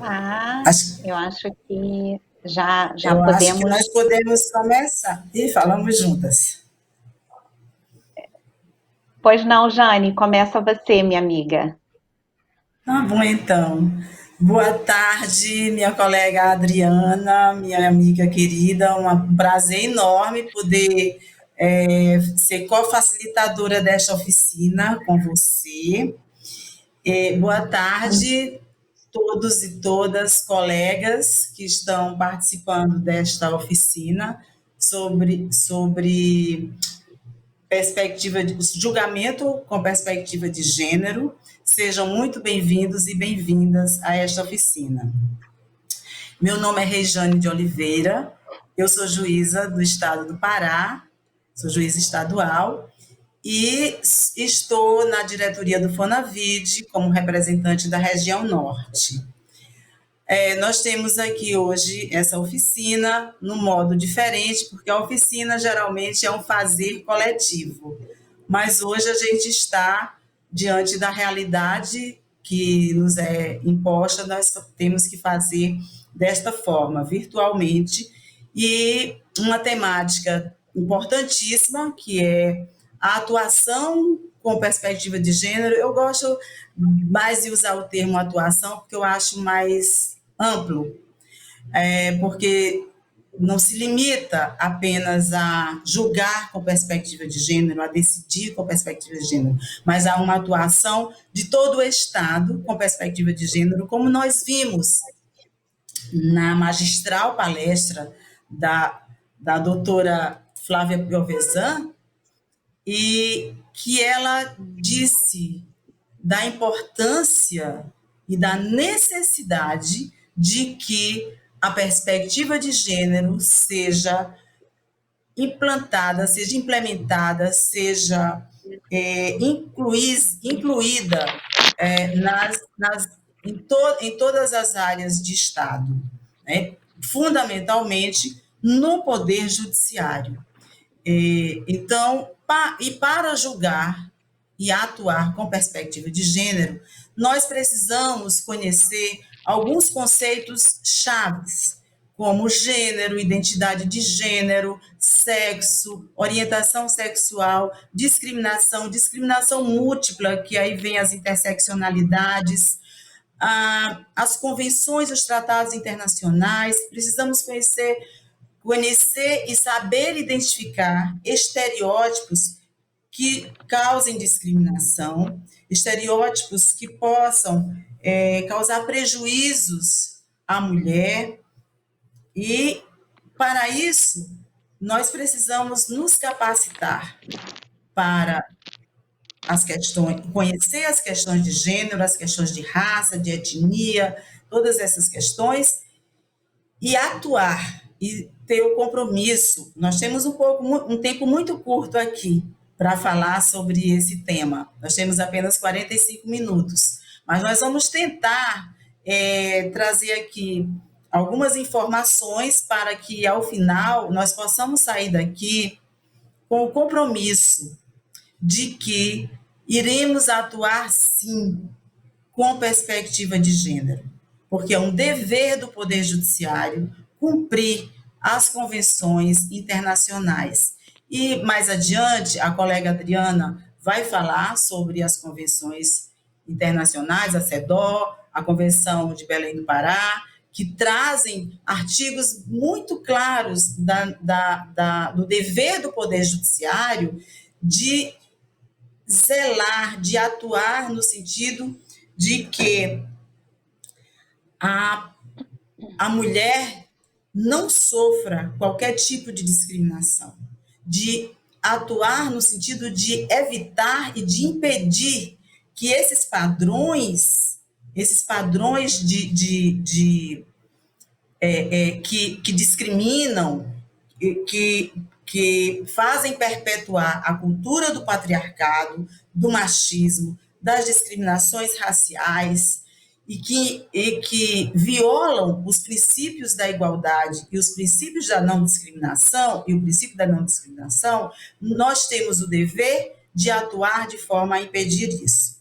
Ah, Acho, eu acho que já eu acho que podemos. nós podemos começar. E falamos juntas. Pois não, Jane, começa você, minha amiga. Tá bom, então. Boa tarde, minha colega Adriana, minha amiga querida. Um prazer enorme poder ser co-facilitadora desta oficina com você. Boa tarde, todos e todas colegas que estão participando desta oficina sobre perspectiva de julgamento com perspectiva de gênero. Sejam muito bem-vindos e bem-vindas a esta oficina. Meu nome é Rejane de Oliveira, eu sou juíza do Estado do Pará, sou juíza estadual e estou na diretoria do Fonavide como representante da região norte. Nós temos aqui hoje essa oficina no modo diferente, porque a oficina geralmente é um fazer coletivo, mas hoje a gente está diante da realidade que nos é imposta, nós temos que fazer desta forma, virtualmente, e uma temática importantíssima, que é a atuação com perspectiva de gênero. Eu gosto mais de usar o termo atuação, porque eu acho mais amplo, porque não se limita apenas a julgar com perspectiva de gênero, a decidir com perspectiva de gênero, mas há uma atuação de todo o Estado com perspectiva de gênero, como nós vimos na magistral palestra da doutora Flávia Piovesan, e que ela disse da importância e da necessidade de que a perspectiva de gênero seja implantada, seja implementada, seja incluída em todas as áreas de Estado, né? Fundamentalmente no Poder Judiciário. Então, para julgar e atuar com perspectiva de gênero, nós precisamos conhecer alguns conceitos chaves, como gênero, identidade de gênero, sexo, orientação sexual, discriminação, discriminação múltipla, que aí vem as interseccionalidades, as convenções, os tratados internacionais. Precisamos conhecer e saber identificar estereótipos que causem discriminação, estereótipos que possam causar prejuízos à mulher. E, para isso, nós precisamos nos capacitar para conhecer as questões de gênero, as questões de raça, de etnia, todas essas questões, e atuar e ter o compromisso. Nós temos um tempo muito curto aqui para falar sobre esse tema. Nós temos apenas 45 minutos, mas nós vamos tentar trazer aqui algumas informações para que, ao final, nós possamos sair daqui com o compromisso de que iremos atuar, sim, com perspectiva de gênero, porque é um dever do Poder Judiciário cumprir as convenções internacionais. E, mais adiante, a colega Adriana vai falar sobre as convenções internacionais, a CEDAW, a Convenção de Belém do Pará, que trazem artigos muito claros do dever do Poder Judiciário de zelar, de atuar no sentido de que a, a mulher não sofra qualquer tipo de discriminação, de atuar no sentido de evitar e de impedir que esses padrões que discriminam, que fazem perpetuar a cultura do patriarcado, do machismo, das discriminações raciais, e que violam os princípios da igualdade e os princípios da não discriminação, e o princípio da não discriminação, nós temos o dever de atuar de forma a impedir isso.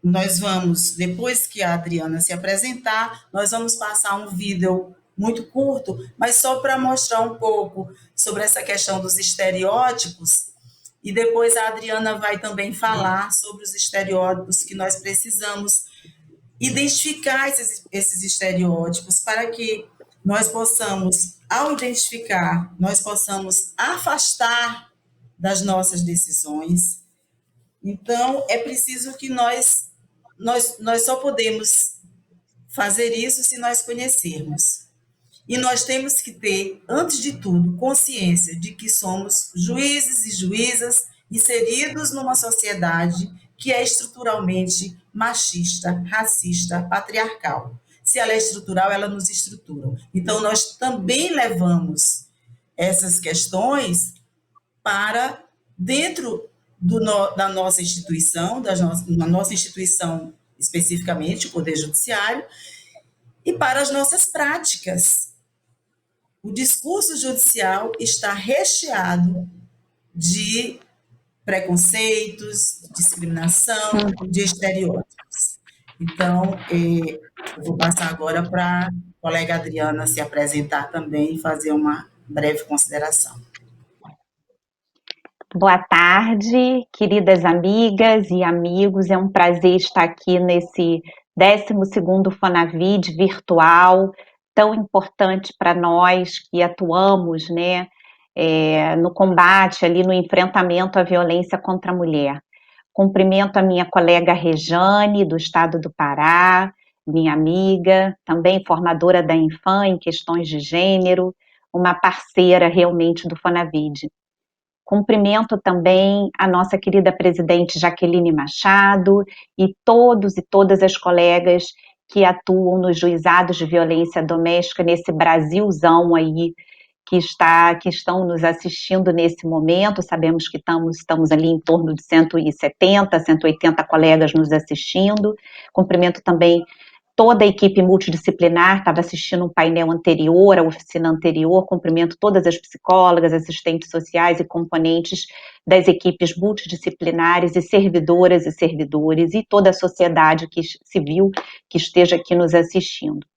Eu nós vamos, depois que a Adriana se apresentar, nós vamos passar um vídeo muito curto, mas só para mostrar um pouco sobre essa questão dos estereótipos. E depois a Adriana vai também falar sobre os estereótipos que nós precisamos identificar esses estereótipos para que nós possamos, ao identificar, nós possamos afastar das nossas decisões. Então, é preciso que nós só podemos fazer isso se nós conhecermos. E nós temos que ter, antes de tudo, consciência de que somos juízes e juízas inseridos numa sociedade que é estruturalmente machista, racista, patriarcal. Se ela é estrutural, ela nos estrutura. Então, nós também levamos essas questões para dentro da nossa instituição, da nossa instituição especificamente, o Poder Judiciário, e para as nossas práticas. O discurso judicial está recheado de preconceitos, discriminação, de estereótipos. Então, eu vou passar agora para a colega Adriana se apresentar também e fazer uma breve consideração. Boa tarde, queridas amigas e amigos. É um prazer estar aqui nesse 12º Fonavid virtual, tão importante para nós que atuamos, né, no combate, ali no enfrentamento à violência contra a mulher. Cumprimento a minha colega Rejane, do estado do Pará, minha amiga, também formadora da Infam em questões de gênero, uma parceira realmente do Fonavid. Cumprimento também a nossa querida presidente Jaqueline Machado e todos e todas as colegas que atuam nos juizados de violência doméstica nesse Brasilzão aí que estão nos assistindo nesse momento. Sabemos que estamos ali em torno de 170, 180 colegas nos assistindo. Cumprimento também toda a equipe multidisciplinar, estava assistindo um painel anterior, a oficina anterior. Cumprimento todas as psicólogas, assistentes sociais e componentes das equipes multidisciplinares e servidoras e servidores e toda a sociedade civil que esteja aqui nos assistindo.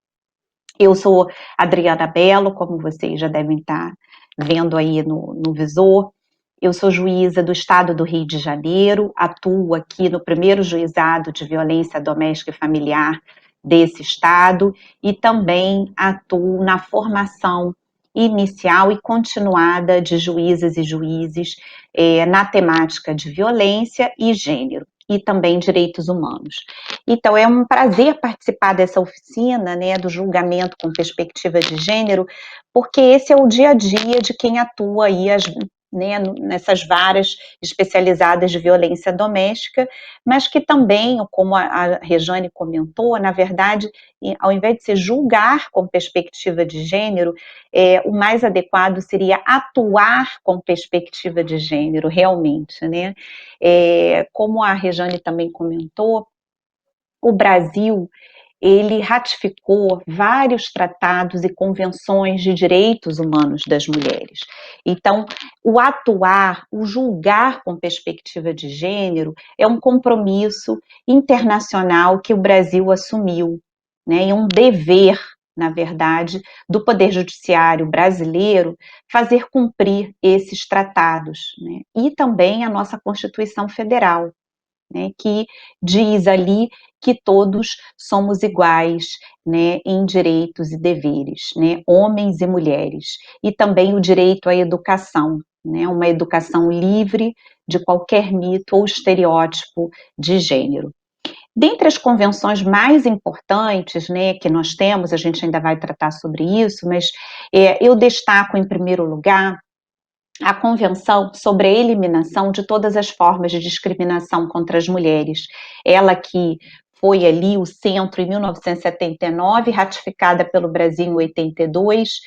Eu sou Adriana Bello, como vocês já devem estar vendo aí no visor. Eu sou juíza do estado do Rio de Janeiro, atuo aqui no primeiro juizado de violência doméstica e familiar desse estado e também atuo na formação inicial e continuada de juízas e juízes na temática de violência e gênero e também direitos humanos. Então, é um prazer participar dessa oficina, né, do julgamento com perspectiva de gênero, porque esse é o dia a dia de quem atua aí né, nessas varas especializadas de violência doméstica, mas que também, como a Rejane comentou, na verdade, ao invés de se julgar com perspectiva de gênero, o mais adequado seria atuar com perspectiva de gênero, realmente, né? Como a Rejane também comentou, o Brasil, ele ratificou vários tratados e convenções de direitos humanos das mulheres. Então, o atuar, o julgar com perspectiva de gênero é um compromisso internacional que o Brasil assumiu, né? É um dever, na verdade, do Poder Judiciário brasileiro fazer cumprir esses tratados, né? E também a nossa Constituição Federal, né, que diz ali que todos somos iguais, né, em direitos e deveres, né, homens e mulheres, e também o direito à educação, né, uma educação livre de qualquer mito ou estereótipo de gênero. Dentre as convenções mais importantes, né, que nós temos, a gente ainda vai tratar sobre isso, mas eu destaco em primeiro lugar a Convenção sobre a Eliminação de todas as formas de discriminação contra as mulheres. Ela que foi ali o centro em 1979, ratificada pelo Brasil em 82,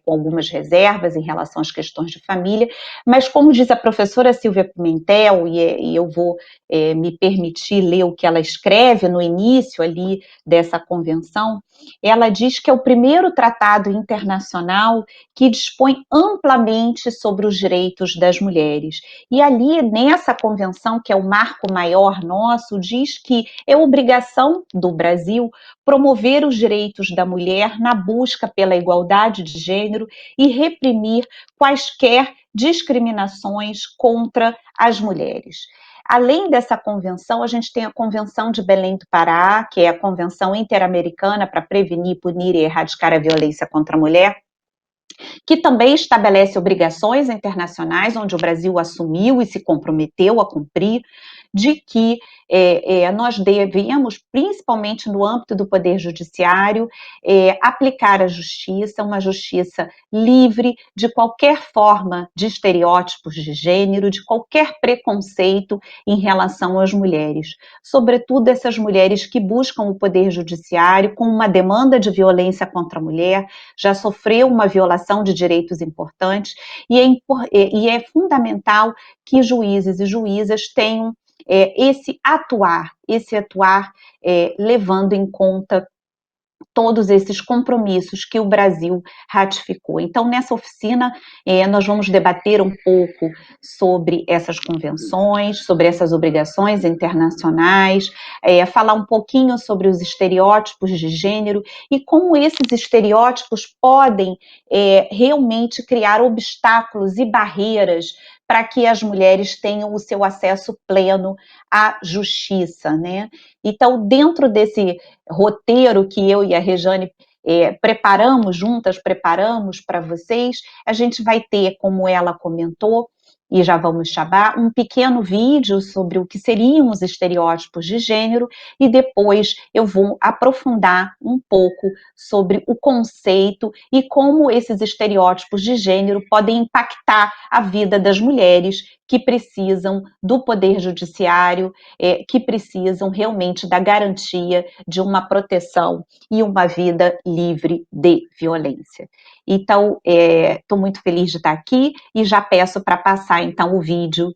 com algumas reservas em relação às questões de família, mas como diz a professora Silvia Pimentel, e eu vou me permitir ler o que ela escreve no início ali dessa convenção, ela diz que é o primeiro tratado internacional que dispõe amplamente sobre os direitos das mulheres. E ali, nessa convenção, que é o marco maior nosso, diz que é obrigação do Brasil promover os direitos da mulher na busca pela igualdade de gênero e reprimir quaisquer discriminações contra as mulheres. Além dessa convenção, a gente tem a Convenção de Belém do Pará, que é a Convenção Interamericana para Prevenir, Punir e Erradicar a Violência contra a Mulher, que também estabelece obrigações internacionais, onde o Brasil assumiu e se comprometeu a cumprir, de que nós devemos, principalmente no âmbito do Poder Judiciário, aplicar a justiça, uma justiça livre de qualquer forma de estereótipos de gênero, de qualquer preconceito em relação às mulheres. Sobretudo essas mulheres que buscam o Poder Judiciário com uma demanda de violência contra a mulher, já sofreu uma violação de direitos importantes, e é fundamental que juízes e juízas tenham esse atuar levando em conta todos esses compromissos que o Brasil ratificou. Então, nessa oficina, nós vamos debater um pouco sobre essas convenções, sobre essas obrigações internacionais, falar um pouquinho sobre os estereótipos de gênero e como esses estereótipos podem realmente criar obstáculos e barreiras para que as mulheres tenham o seu acesso pleno à justiça, né? Então, dentro desse roteiro que eu e a Rejane preparamos para vocês, a gente vai ter, como ela comentou, e já vamos chamar, um pequeno vídeo sobre o que seriam os estereótipos de gênero, e depois eu vou aprofundar um pouco sobre o conceito e como esses estereótipos de gênero podem impactar a vida das mulheres que precisam do Poder Judiciário, que precisam realmente da garantia de uma proteção e uma vida livre de violência. Então, estou muito feliz de estar aqui e já peço para passar, então, o vídeo,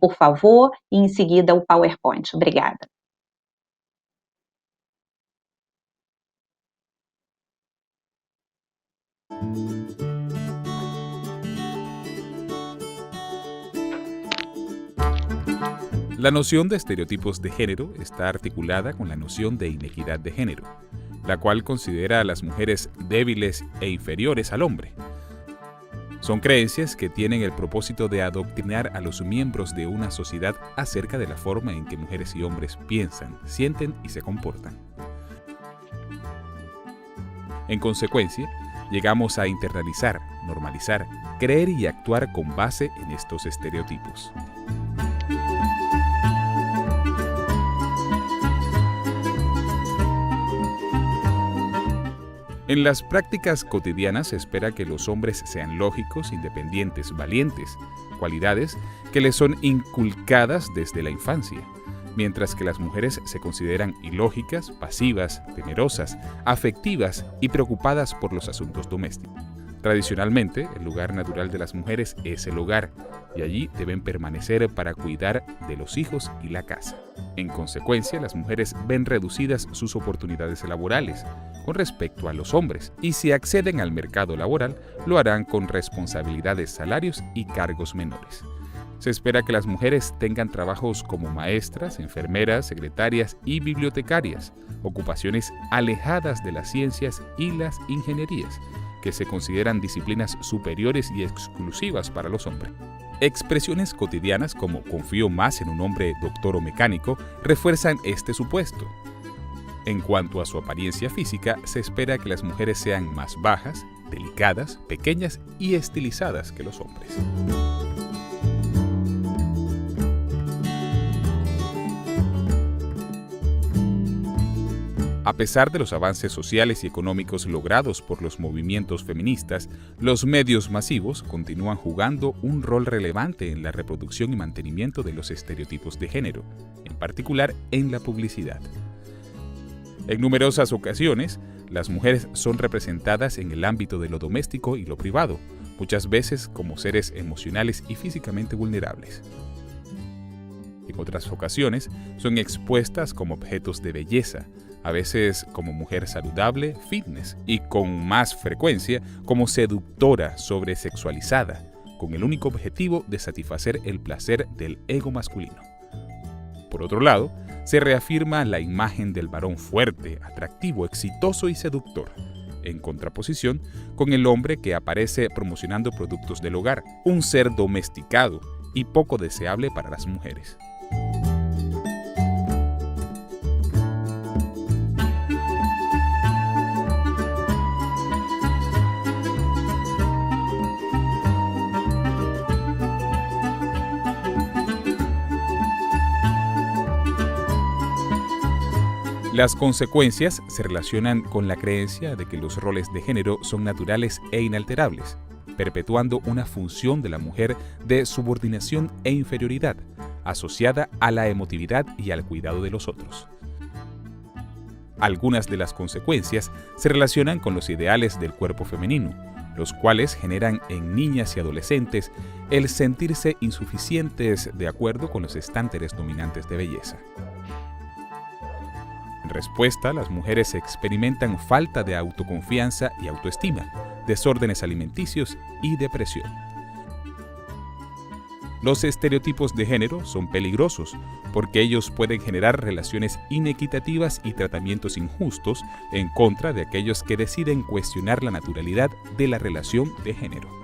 por favor, e em seguida o PowerPoint. Obrigada. La noción de estereotipos de género está articulada con la noción de inequidad de género, la cual considera a las mujeres débiles e inferiores al hombre. Son creencias que tienen el propósito de adoctrinar a los miembros de una sociedad acerca de la forma en que mujeres y hombres piensan, sienten y se comportan. En consecuencia, llegamos a internalizar, normalizar, creer y actuar con base en estos estereotipos. En las prácticas cotidianas se espera que los hombres sean lógicos, independientes, valientes, cualidades que les son inculcadas desde la infancia, mientras que las mujeres se consideran ilógicas, pasivas, temerosas, afectivas y preocupadas por los asuntos domésticos. Tradicionalmente, el lugar natural de las mujeres es el hogar, y allí deben permanecer para cuidar de los hijos y la casa. En consecuencia, las mujeres ven reducidas sus oportunidades laborales con respecto a los hombres, y si acceden al mercado laboral, lo harán con responsabilidades, salarios y cargos menores. Se espera que las mujeres tengan trabajos como maestras, enfermeras, secretarias y bibliotecarias, ocupaciones alejadas de las ciencias y las ingenierías, que se consideran disciplinas superiores y exclusivas para los hombres. Expresiones cotidianas como confío más en un hombre doctor o mecánico refuerzan este supuesto. En cuanto a su apariencia física, se espera que las mujeres sean más bajas, delicadas, pequeñas y estilizadas que los hombres. A pesar de los avances sociales y económicos logrados por los movimientos feministas, los medios masivos continúan jugando un rol relevante en la reproducción y mantenimiento de los estereotipos de género, en particular en la publicidad. En numerosas ocasiones, las mujeres son representadas en el ámbito de lo doméstico y lo privado, muchas veces como seres emocionales y físicamente vulnerables. En otras ocasiones, son expuestas como objetos de belleza, a veces como mujer saludable, fitness, y con más frecuencia como seductora sobresexualizada, con el único objetivo de satisfacer el placer del ego masculino. Por otro lado, se reafirma la imagen del varón fuerte, atractivo, exitoso y seductor, en contraposición con el hombre que aparece promocionando productos del hogar, un ser domesticado y poco deseable para las mujeres. Las consecuencias se relacionan con la creencia de que los roles de género son naturales e inalterables, perpetuando una función de la mujer de subordinación e inferioridad, asociada a la emotividad y al cuidado de los otros. Algunas de las consecuencias se relacionan con los ideales del cuerpo femenino, los cuales generan en niñas y adolescentes el sentirse insuficientes de acuerdo con los estándares dominantes de belleza. En respuesta, las mujeres experimentan falta de autoconfianza y autoestima, desórdenes alimenticios y depresión. Los estereotipos de género son peligrosos porque ellos pueden generar relaciones inequitativas y tratamientos injustos en contra de aquellos que deciden cuestionar la naturalidad de la relación de género.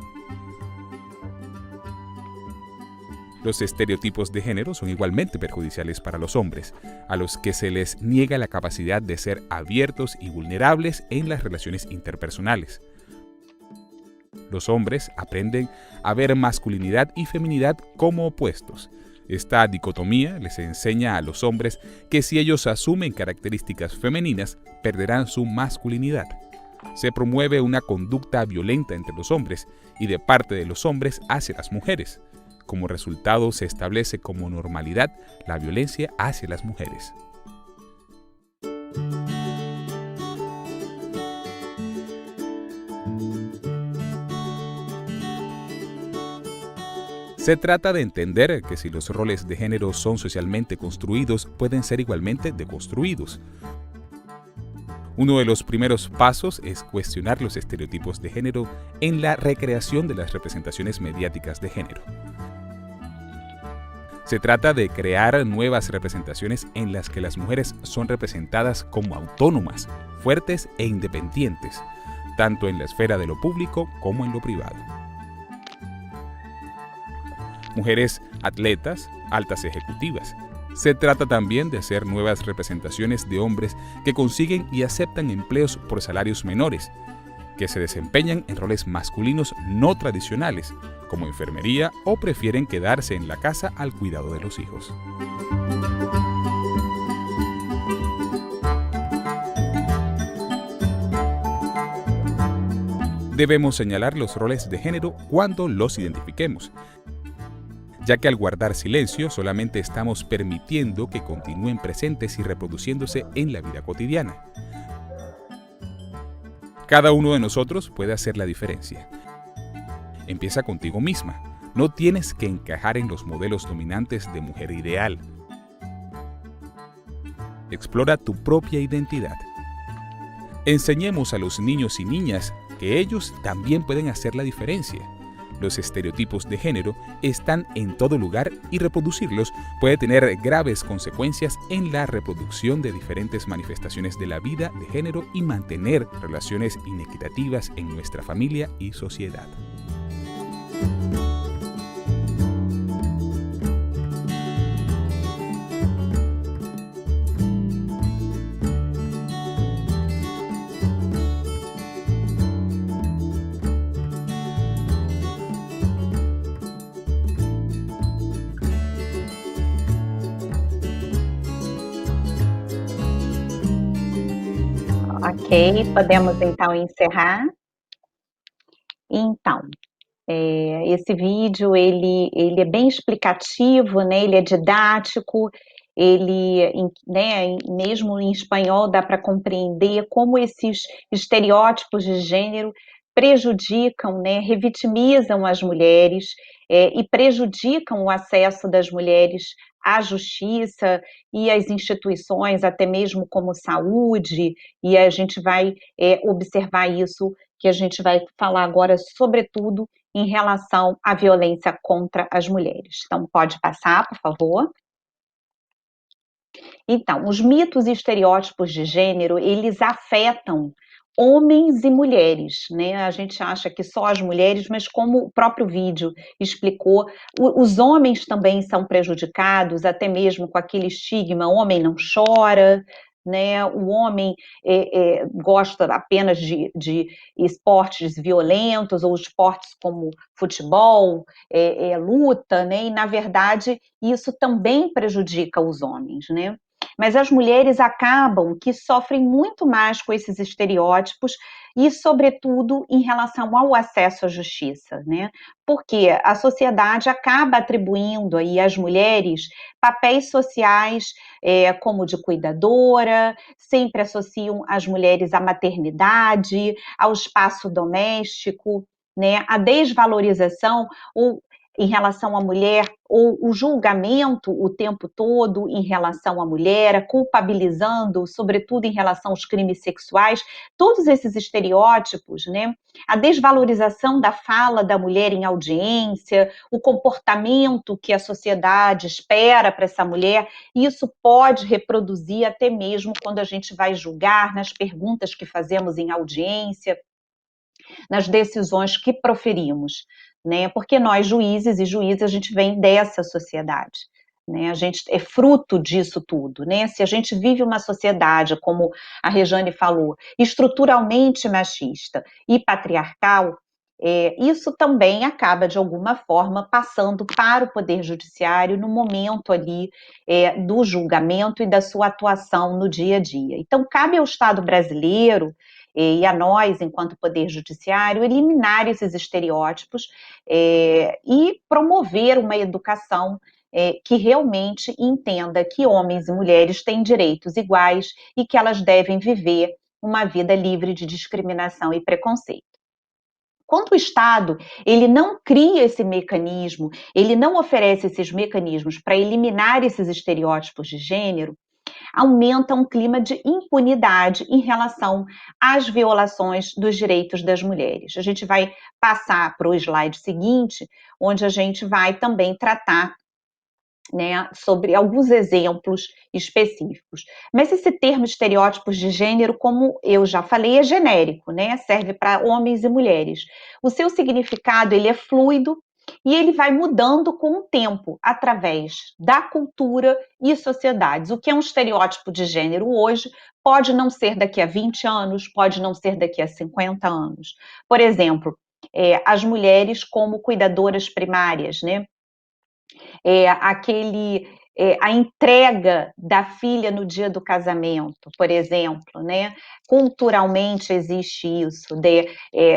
Los estereotipos de género son igualmente perjudiciales para los hombres, a los que se les niega la capacidad de ser abiertos y vulnerables en las relaciones interpersonales. Los hombres aprenden a ver masculinidad y feminidad como opuestos. Esta dicotomía les enseña a los hombres que si ellos asumen características femeninas, perderán su masculinidad. Se promueve una conducta violenta entre los hombres y de parte de los hombres hacia las mujeres. Como resultado, se establece como normalidad la violencia hacia las mujeres. Se trata de entender que si los roles de género son socialmente construidos, pueden ser igualmente deconstruidos. Uno de los primeros pasos es cuestionar los estereotipos de género en la recreación de las representaciones mediáticas de género. Se trata de crear nuevas representaciones en las que las mujeres son representadas como autónomas, fuertes e independientes, tanto en la esfera de lo público como en lo privado. Mujeres atletas, altas ejecutivas. Se trata también de hacer nuevas representaciones de hombres que consiguen y aceptan empleos por salarios menores, que se desempeñan en roles masculinos no tradicionales, como enfermería, o prefieren quedarse en la casa al cuidado de los hijos. Debemos señalar los roles de género cuando los identifiquemos, ya que al guardar silencio solamente estamos permitiendo que continúen presentes y reproduciéndose en la vida cotidiana. Cada uno de nosotros puede hacer la diferencia. Empieza contigo misma. No tienes que encajar en los modelos dominantes de mujer ideal. Explora tu propia identidad. Enseñemos a los niños y niñas que ellos también pueden hacer la diferencia. Los estereotipos de género están en todo lugar y reproducirlos puede tener graves consecuencias en la reproducción de diferentes manifestaciones de la vida de género y mantener relaciones inequitativas en nuestra familia y sociedad. Ok, podemos então encerrar. Então, esse vídeo ele é bem explicativo, né? Ele é didático, né, mesmo em espanhol dá para compreender como esses estereótipos de gênero prejudicam, né, revitimizam as mulheres e prejudicam o acesso das mulheres à justiça e às instituições, até mesmo como saúde, e a gente vai observar isso, que a gente vai falar agora, sobretudo, em relação à violência contra as mulheres. Então, pode passar, por favor. Então, os mitos e estereótipos de gênero, eles afetam homens e mulheres, né? A gente acha que só as mulheres, mas como o próprio vídeo explicou, os homens também são prejudicados, até mesmo com aquele estigma, homem não chora, né? O homem gosta apenas de esportes violentos ou esportes como futebol, luta, né? E na verdade isso também prejudica os homens, né? Mas as mulheres acabam que sofrem muito mais com esses estereótipos e, sobretudo, em relação ao acesso à justiça, né? Porque a sociedade acaba atribuindo aí às mulheres papéis sociais como de cuidadora, sempre associam as mulheres à maternidade, ao espaço doméstico, né? A desvalorização ou em relação à mulher, ou o julgamento o tempo todo em relação à mulher, culpabilizando, sobretudo em relação aos crimes sexuais, todos esses estereótipos, né? A desvalorização da fala da mulher em audiência, o comportamento que a sociedade espera para essa mulher, isso pode reproduzir até mesmo quando a gente vai julgar, nas perguntas que fazemos em audiência, nas decisões que proferimos, né? Porque nós, juízes e juízes, a gente vem dessa sociedade, né? A gente é fruto disso tudo, né? Se a gente vive uma sociedade, como a Rejane falou, estruturalmente machista e patriarcal, isso também acaba, de alguma forma, passando para o Poder Judiciário no momento ali do julgamento e da sua atuação no dia a dia. Então, cabe ao Estado brasileiro e a nós, enquanto Poder Judiciário, eliminar esses estereótipos e promover uma educação que realmente entenda que homens e mulheres têm direitos iguais e que elas devem viver uma vida livre de discriminação e preconceito. Quando o Estado ele não cria esse mecanismo, ele não oferece esses mecanismos para eliminar esses estereótipos de gênero, aumenta um clima de impunidade em relação às violações dos direitos das mulheres. A gente vai passar para o slide seguinte, onde a gente vai também tratar, né, sobre alguns exemplos específicos. Mas esse termo estereótipos de gênero, como eu já falei, é genérico, né? Serve para homens e mulheres. O seu significado ele é fluido e ele vai mudando com o tempo, através da cultura e sociedades. O que é um estereótipo de gênero hoje pode não ser daqui a 20 anos, pode não ser daqui a 50 anos. Por exemplo, as mulheres como cuidadoras primárias, né? A entrega da filha no dia do casamento, por exemplo, né? Culturalmente existe isso,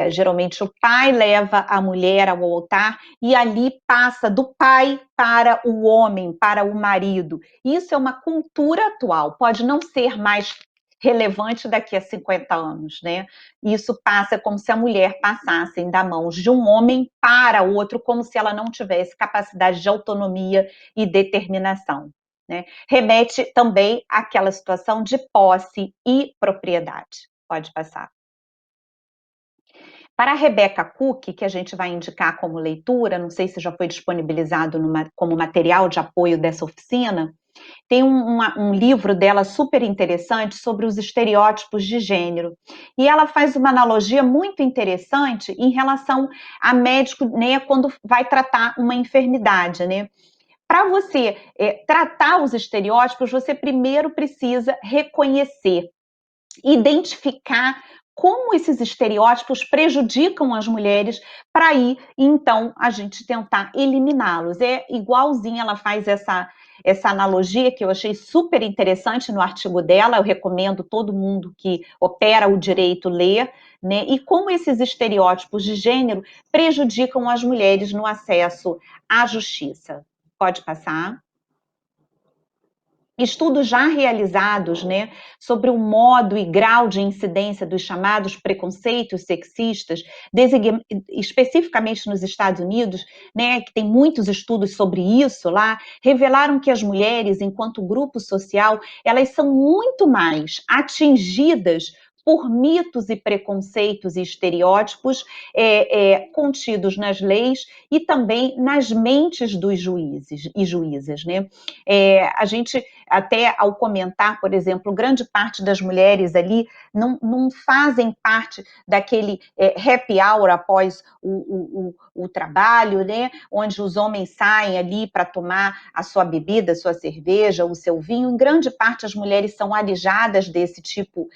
geralmente o pai leva a mulher ao altar e ali passa do pai para o homem, para o marido. Isso é uma cultura atual, pode não ser mais relevante daqui a 50 anos, né? Isso passa como se a mulher passasse da mão de um homem para o outro, como se ela não tivesse capacidade de autonomia e determinação, né? Remete também àquela situação de posse e propriedade. Pode passar. Para a Rebecca Cook, que a gente vai indicar como leitura, não sei se já foi disponibilizado como material de apoio dessa oficina, tem um livro dela super interessante sobre os estereótipos de gênero. E ela faz uma analogia muito interessante em relação a médico, né, quando vai tratar uma enfermidade, né? Para você tratar os estereótipos, você primeiro precisa reconhecer, identificar como esses estereótipos prejudicam as mulheres, para aí, então, a gente tentar eliminá-los. É igualzinho, ela faz essa analogia que eu achei super interessante no artigo dela, eu recomendo todo mundo que opera o direito ler, né? E como esses estereótipos de gênero prejudicam as mulheres no acesso à justiça. Pode passar. Estudos já realizados, né, sobre o modo e grau de incidência dos chamados preconceitos sexistas, especificamente nos Estados Unidos, né, que tem muitos estudos sobre isso lá, revelaram que as mulheres, enquanto grupo social, elas são muito mais atingidas por mitos e preconceitos e estereótipos contidos nas leis e também nas mentes dos juízes e juízas, né? A gente até ao comentar, por exemplo, grande parte das mulheres ali não fazem parte daquele happy hour após o trabalho, né? Onde os homens saem ali para tomar a sua bebida, a sua cerveja, o seu vinho. Em grande parte as mulheres são alijadas desse tipo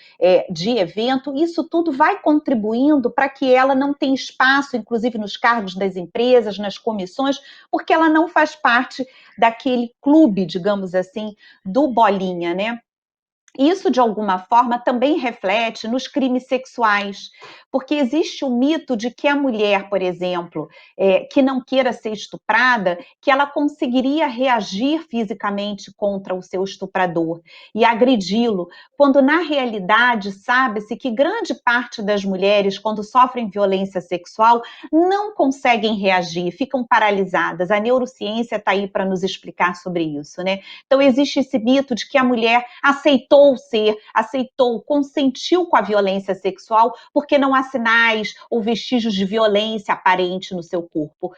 de evento. Isso tudo vai contribuindo para que ela não tenha espaço, inclusive nos cargos das empresas, nas comissões, porque ela não faz parte daquele clube, digamos assim, do bolinha, né? Isso, de alguma forma, também reflete nos crimes sexuais, porque existe o mito de que a mulher, por exemplo, que não queira ser estuprada, que ela conseguiria reagir fisicamente contra o seu estuprador e agredi-lo, quando na realidade sabe-se que grande parte das mulheres, quando sofrem violência sexual, não conseguem reagir, ficam paralisadas. A neurociência está aí para nos explicar sobre isso, né? Então, existe esse mito de que a mulher aceitou, consentiu com a violência sexual, porque não há sinais ou vestígios de violência aparente no seu corpo.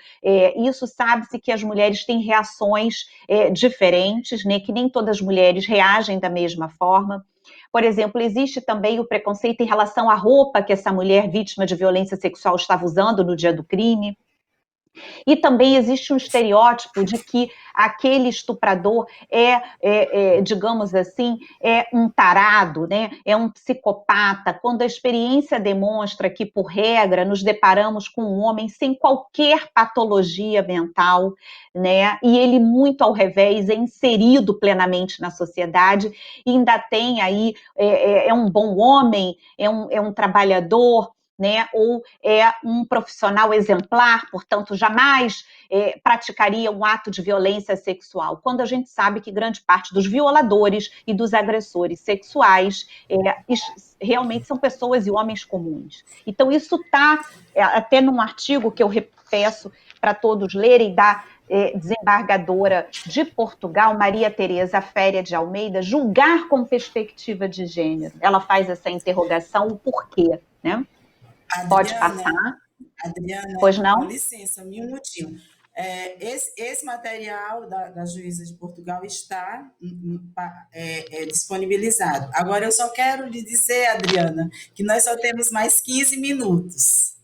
Isso sabe-se que as mulheres têm reações diferentes, né, que nem todas as mulheres reagem da mesma forma. Por exemplo, existe também o preconceito em relação à roupa que essa mulher vítima de violência sexual estava usando no dia do crime. E também existe um estereótipo de que aquele estuprador digamos assim, é um tarado, né? É um psicopata, quando a experiência demonstra que, por regra, nos deparamos com um homem sem qualquer patologia mental, né? E ele, muito ao revés, é inserido plenamente na sociedade e ainda tem aí, é um bom homem, é um trabalhador, né, ou é um profissional exemplar, portanto, jamais praticaria um ato de violência sexual, quando a gente sabe que grande parte dos violadores e dos agressores sexuais realmente são pessoas e homens comuns. Então, isso está até num artigo que eu peço para todos lerem, da desembargadora de Portugal, Maria Tereza Féria de Almeida, julgar com perspectiva de gênero. Ela faz essa interrogação, o porquê, né? Pode passar. Adriana, Pois não? com licença, um minutinho. Esse material da Juíza de Portugal está disponibilizado. Agora, eu só quero lhe dizer, Adriana, que nós só temos mais 15 minutos.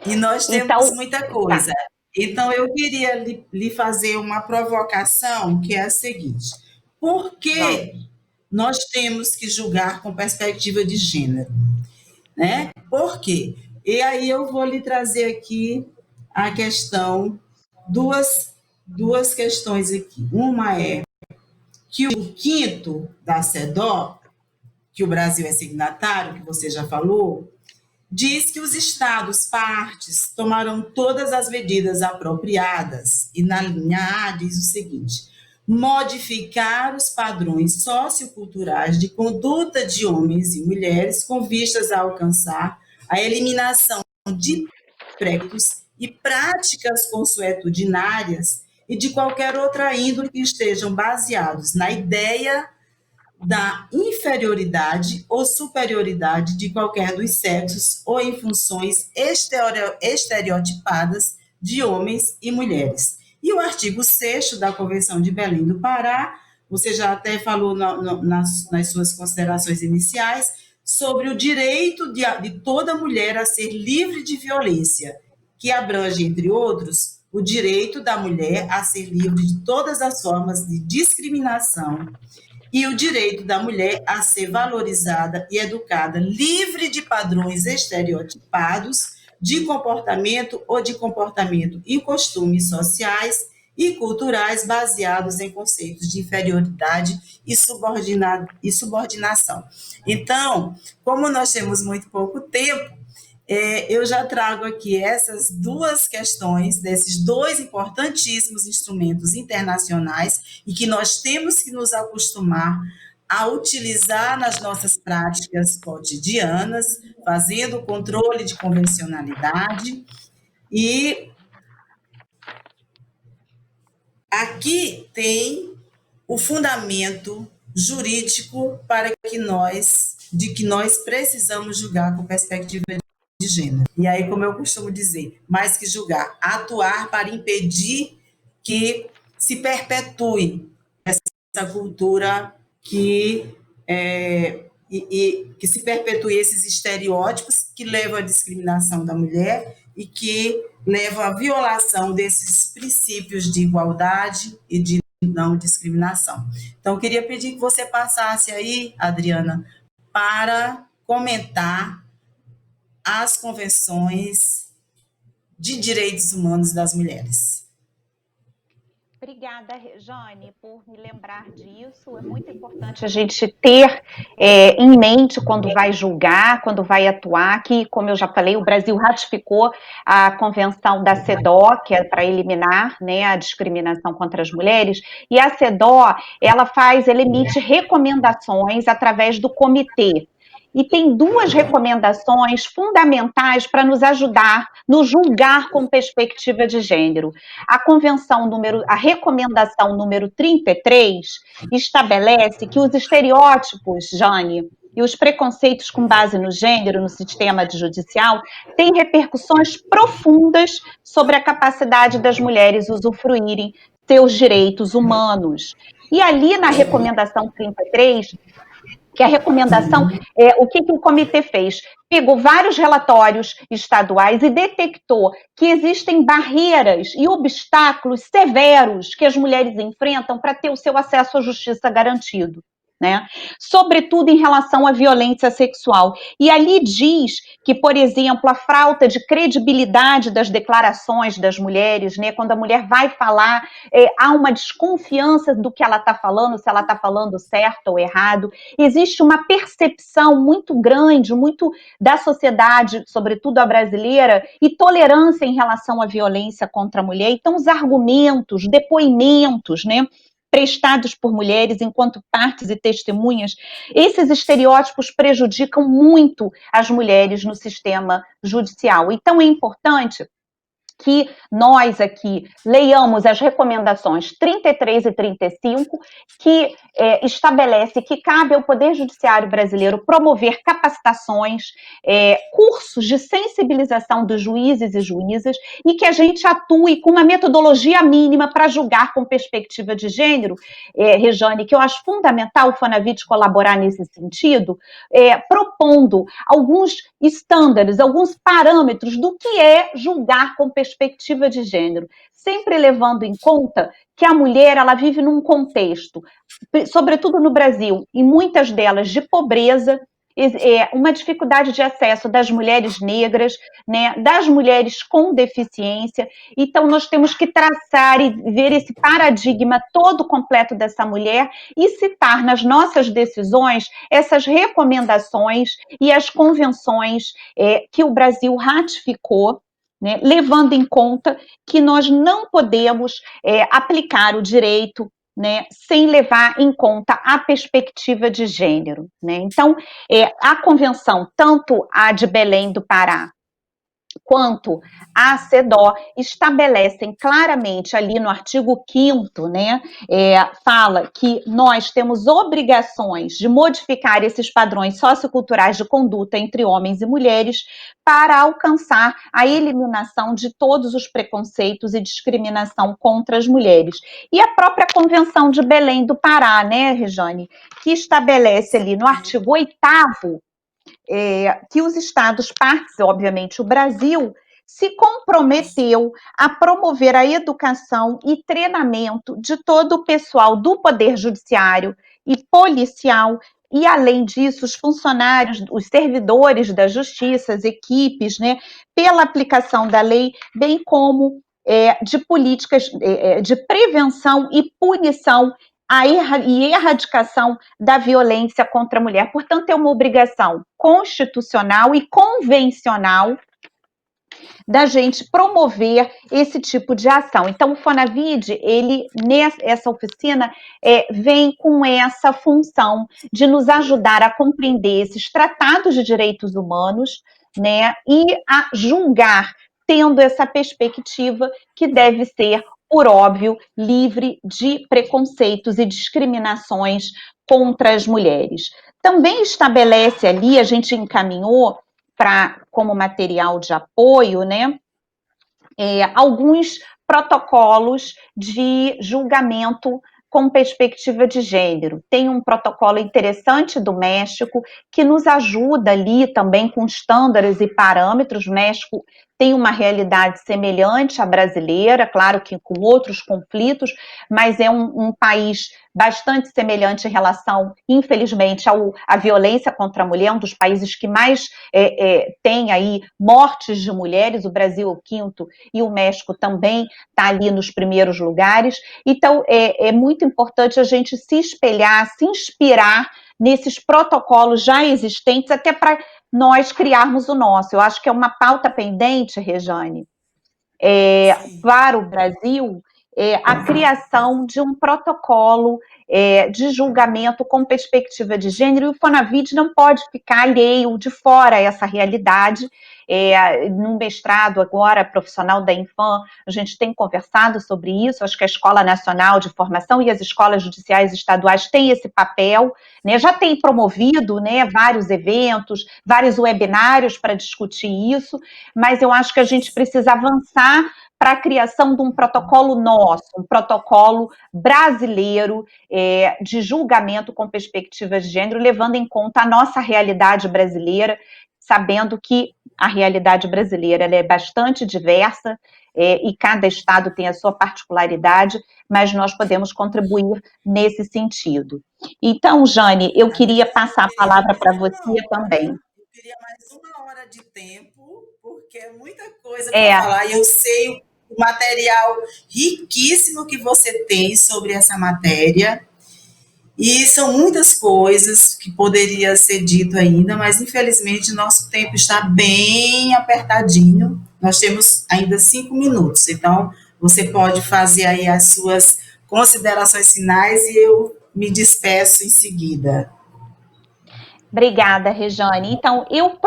E nós temos muita coisa. Tá. Então, eu queria lhe fazer uma provocação, que é a seguinte. Por que nós temos que julgar com perspectiva de gênero? Né? Por quê? E aí eu vou lhe trazer aqui a questão, duas questões aqui. Uma é que o quinto da CEDAW, que o Brasil é signatário, que você já falou, diz que os Estados partes tomarão todas as medidas apropriadas, e na linha A diz o seguinte: modificar os padrões socioculturais de conduta de homens e mulheres com vistas a alcançar a eliminação de preconceitos e práticas consuetudinárias e de qualquer outra índole que estejam baseados na ideia da inferioridade ou superioridade de qualquer dos sexos ou em funções estereotipadas de homens e mulheres. E o artigo 6º da Convenção de Belém do Pará, você já até falou nas suas considerações iniciais, sobre o direito de toda mulher a ser livre de violência, que abrange, entre outros, o direito da mulher a ser livre de todas as formas de discriminação e o direito da mulher a ser valorizada e educada, livre de padrões estereotipados de comportamento ou de comportamento e costumes sociais e culturais baseados em conceitos de inferioridade e subordinação. Então, como nós temos muito pouco tempo, eu já trago aqui essas duas questões, desses dois importantíssimos instrumentos internacionais e que nós temos que nos acostumar a utilizar nas nossas práticas cotidianas, fazendo o controle de convencionalidade. E aqui tem o fundamento jurídico de que nós precisamos julgar com perspectiva de gênero. E aí, como eu costumo dizer, mais que julgar, atuar para impedir que se perpetue essa cultura que se perpetue esses estereótipos que levam à discriminação da mulher e que levam à violação desses princípios de igualdade e de não discriminação. Então, eu queria pedir que você passasse aí, Adriana, para comentar as convenções de direitos humanos das mulheres. Obrigada, Rejane, por me lembrar disso. É muito importante a gente ter em mente quando vai julgar, quando vai atuar, que, como eu já falei, o Brasil ratificou a Convenção da CEDAW, que é para eliminar, né, a discriminação contra as mulheres, e a CEDAW, ela emite recomendações através do comitê. E tem duas recomendações fundamentais para nos ajudar no julgar com perspectiva de gênero. A recomendação número 33 estabelece que os estereótipos, Jane, e os preconceitos com base no gênero no sistema judicial têm repercussões profundas sobre a capacidade das mulheres usufruírem seus direitos humanos. E ali na recomendação 33, que a recomendação, o que o comitê fez? Pegou vários relatórios estaduais e detectou que existem barreiras e obstáculos severos que as mulheres enfrentam para ter o seu acesso à justiça garantido. Né? Sobretudo em relação à violência sexual. E ali diz que, por exemplo, a falta de credibilidade das declarações das mulheres, né? Quando a mulher vai falar, há uma desconfiança do que ela está falando, se ela está falando certo ou errado. Existe uma percepção muito grande, muito da sociedade, sobretudo a brasileira, e tolerância em relação à violência contra a mulher. Então, os argumentos, depoimentos, né? Prestados por mulheres enquanto partes e testemunhas, esses estereótipos prejudicam muito as mulheres no sistema judicial. Então, é importante que nós aqui leiamos as recomendações 33 e 35, que estabelece que cabe ao Poder Judiciário brasileiro promover capacitações, cursos de sensibilização dos juízes e juízas, e que a gente atue com uma metodologia mínima para julgar com perspectiva de gênero, Rejane, que eu acho fundamental o Fonavit colaborar nesse sentido, propondo alguns estándares, alguns parâmetros do que é julgar com perspectiva de gênero, sempre levando em conta que a mulher ela vive num contexto, sobretudo no Brasil, e muitas delas de pobreza, uma dificuldade de acesso das mulheres negras, né, das mulheres com deficiência. Então, nós temos que traçar e ver esse paradigma todo completo dessa mulher e citar nas nossas decisões essas recomendações e as convenções que o Brasil ratificou, né, levando em conta que nós não podemos aplicar o direito, né, sem levar em conta a perspectiva de gênero. Né? Então, a convenção, tanto a de Belém do Pará, quanto a CEDAW, estabelecem claramente ali no artigo 5º, né, fala que nós temos obrigações de modificar esses padrões socioculturais de conduta entre homens e mulheres para alcançar a eliminação de todos os preconceitos e discriminação contra as mulheres. E a própria Convenção de Belém do Pará, né, Rejane, que estabelece ali no artigo 8º, que os Estados partes, obviamente o Brasil, se comprometeu a promover a educação e treinamento de todo o pessoal do Poder Judiciário e policial, e além disso, os funcionários, os servidores da justiça, as equipes, né, pela aplicação da lei, bem como de políticas de prevenção e punição e erradicação da violência contra a mulher. Portanto, é uma obrigação constitucional e convencional da gente promover esse tipo de ação. Então, o Fonavid, essa oficina, vem com essa função de nos ajudar a compreender esses tratados de direitos humanos, né, e a julgar, tendo essa perspectiva que deve ser, por óbvio, livre de preconceitos e discriminações contra as mulheres. Também estabelece ali, a gente encaminhou como material de apoio, né, alguns protocolos de julgamento com perspectiva de gênero. Tem um protocolo interessante do México que nos ajuda ali também com estándares e parâmetros. O México tem uma realidade semelhante à brasileira, claro que com outros conflitos, mas é um país bastante semelhante em relação, infelizmente, à violência contra a mulher, um dos países que mais tem aí mortes de mulheres. O Brasil é o quinto e o México também está ali nos primeiros lugares. Então, é muito importante a gente se espelhar, se inspirar nesses protocolos já existentes, até para nós criarmos o nosso. Eu acho que é uma pauta pendente, Rejane, para o Brasil, a criação de um protocolo de julgamento com perspectiva de gênero, e o Fonavid não pode ficar alheio, de fora a essa realidade. No mestrado agora, profissional da Infam, a gente tem conversado sobre isso. Acho que a Escola Nacional de Formação e as escolas judiciais estaduais têm esse papel, né? Já tem promovido, né, vários eventos, vários webinários para discutir isso, mas eu acho que a gente precisa avançar para a criação de um protocolo nosso, um protocolo brasileiro de julgamento com perspectiva de gênero, levando em conta a nossa realidade brasileira, sabendo que a realidade brasileira ela é bastante diversa e cada estado tem a sua particularidade, mas nós podemos contribuir nesse sentido. Então, Jane, eu queria passar a palavra para você também. Eu queria mais uma hora de tempo, porque é muita coisa para falar, e eu sei o material riquíssimo que você tem sobre essa matéria, e são muitas coisas que poderia ser dito ainda, mas infelizmente nosso tempo está bem apertadinho. Nós temos ainda 5 minutos, então você pode fazer aí as suas considerações finais e eu me despeço em seguida. Obrigada, Rejane. Então, eu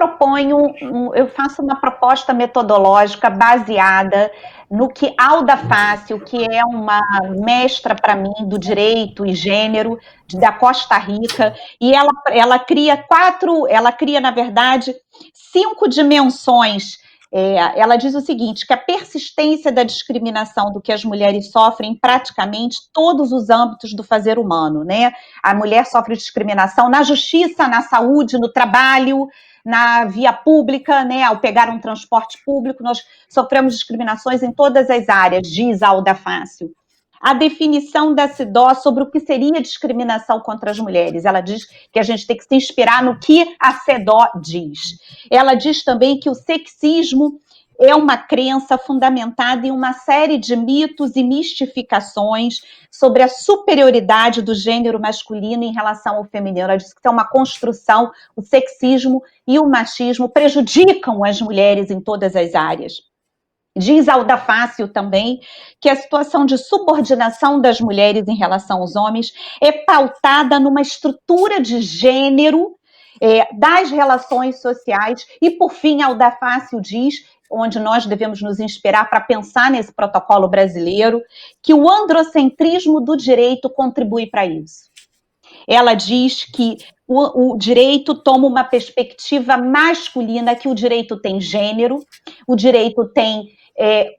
faço uma proposta metodológica baseada no que Alda Fácil, que é uma mestra para mim do direito e gênero da Costa Rica, e ela cria na verdade 5 dimensões. Ela diz o seguinte, que a persistência da discriminação do que as mulheres sofrem em praticamente todos os âmbitos do fazer humano, né? A mulher sofre discriminação na justiça, na saúde, no trabalho, na via pública, né? Ao pegar um transporte público, nós sofremos discriminações em todas as áreas, diz Alda Fácil. A definição da CEDAW sobre o que seria discriminação contra as mulheres. Ela diz que a gente tem que se inspirar no que a CEDAW diz. Ela diz também que o sexismo é uma crença fundamentada em uma série de mitos e mistificações sobre a superioridade do gênero masculino em relação ao feminino. Ela diz que é uma construção, o sexismo e o machismo prejudicam as mulheres em todas as áreas. Diz Alda Fácil também que a situação de subordinação das mulheres em relação aos homens é pautada numa estrutura de gênero das relações sociais e, por fim, Alda Fácil diz, onde nós devemos nos inspirar para pensar nesse protocolo brasileiro, que o androcentrismo do direito contribui para isso. Ela diz que o direito toma uma perspectiva masculina, que o direito tem gênero, o direito tem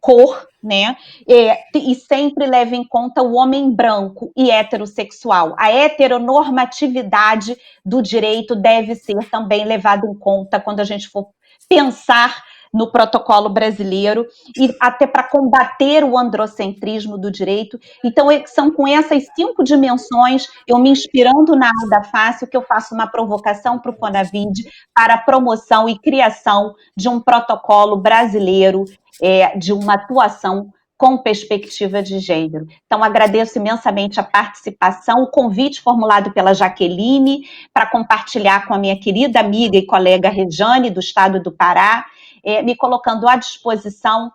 cor, né? E sempre leva em conta o homem branco e heterossexual. A heteronormatividade do direito deve ser também levada em conta quando a gente for pensar no protocolo brasileiro, e até para combater o androcentrismo do direito. Então, são com essas 5 dimensões, eu me inspirando na Alda Fácil, que eu faço uma provocação para o Fonavid para a promoção e criação de um protocolo brasileiro de uma atuação com perspectiva de gênero. Então, agradeço imensamente a participação, o convite formulado pela Jaqueline para compartilhar com a minha querida amiga e colega Rejane, do estado do Pará, me colocando à disposição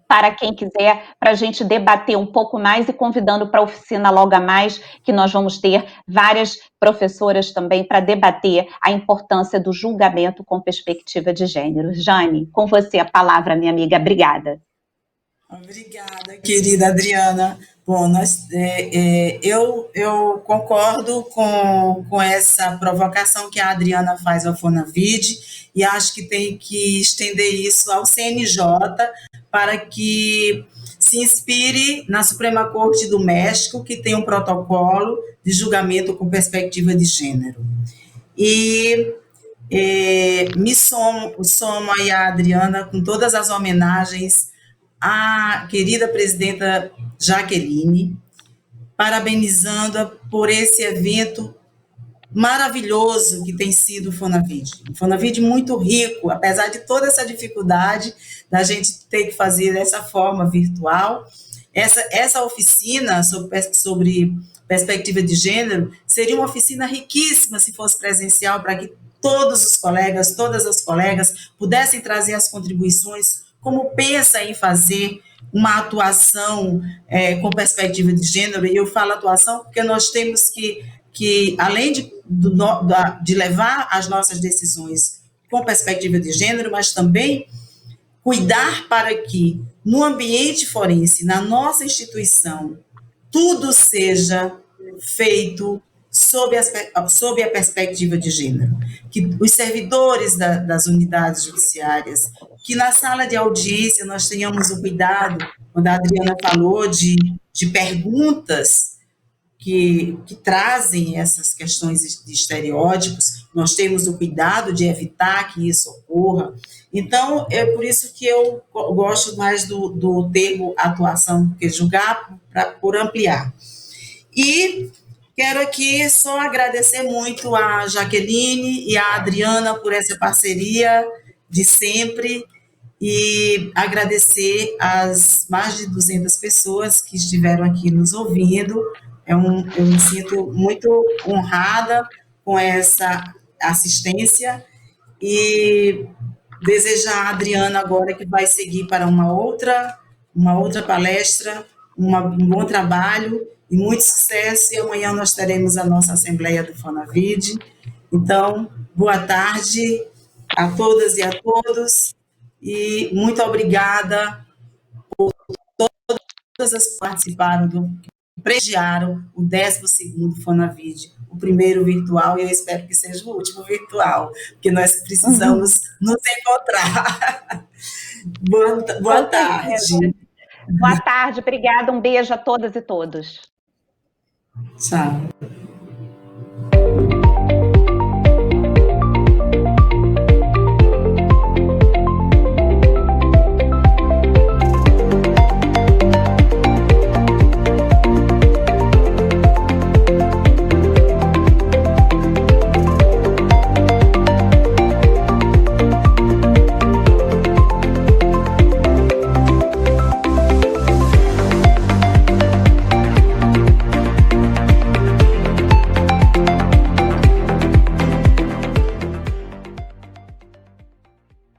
para quem quiser, para a gente debater um pouco mais e convidando para a oficina logo a mais, que nós vamos ter várias professoras também para debater a importância do julgamento com perspectiva de gênero. Jane, com você a palavra, minha amiga. Obrigada. Obrigada, querida Adriana. Bom, eu concordo com essa provocação que a Adriana faz ao Fonavide e acho que tem que estender isso ao CNJ para que se inspire na Suprema Corte do México, que tem um protocolo de julgamento com perspectiva de gênero. E me somo aí a Adriana com todas as homenagens à querida presidenta Jaqueline, parabenizando-a por esse evento maravilhoso que tem sido o Fonavide. Um Fonavide muito rico, apesar de toda essa dificuldade da gente ter que fazer dessa forma virtual. Essa oficina sobre perspectiva de gênero seria uma oficina riquíssima se fosse presencial, para que todos os colegas, todas as colegas pudessem trazer as contribuições, como pensa em fazer uma atuação com perspectiva de gênero. E eu falo atuação porque nós temos que além de levar as nossas decisões com perspectiva de gênero, mas também cuidar para que no ambiente forense, na nossa instituição, tudo seja feito sob a perspectiva de gênero, que os servidores das unidades judiciárias, que na sala de audiência nós tenhamos o cuidado, quando a Adriana falou de perguntas que trazem essas questões de estereótipos, nós temos o cuidado de evitar que isso ocorra. Então, é por isso que eu gosto mais do termo atuação, porque julgar por ampliar. E quero aqui só agradecer muito a Jaqueline e a Adriana por essa parceria de sempre e agradecer as mais de 200 pessoas que estiveram aqui nos ouvindo. Eu me sinto muito honrada com essa assistência e desejar a Adriana agora que vai seguir para uma outra palestra, um bom trabalho e muito sucesso, e amanhã nós teremos a nossa Assembleia do Fonavide. Então, boa tarde a todas e a todos, e muito obrigada por todas as que participaram, que prestigiaram o 12º Fonavide, o primeiro virtual, e eu espero que seja o último virtual, porque nós precisamos nos encontrar. Boa tarde. Boa tarde, obrigada, um beijo a todas e todos. Tchau.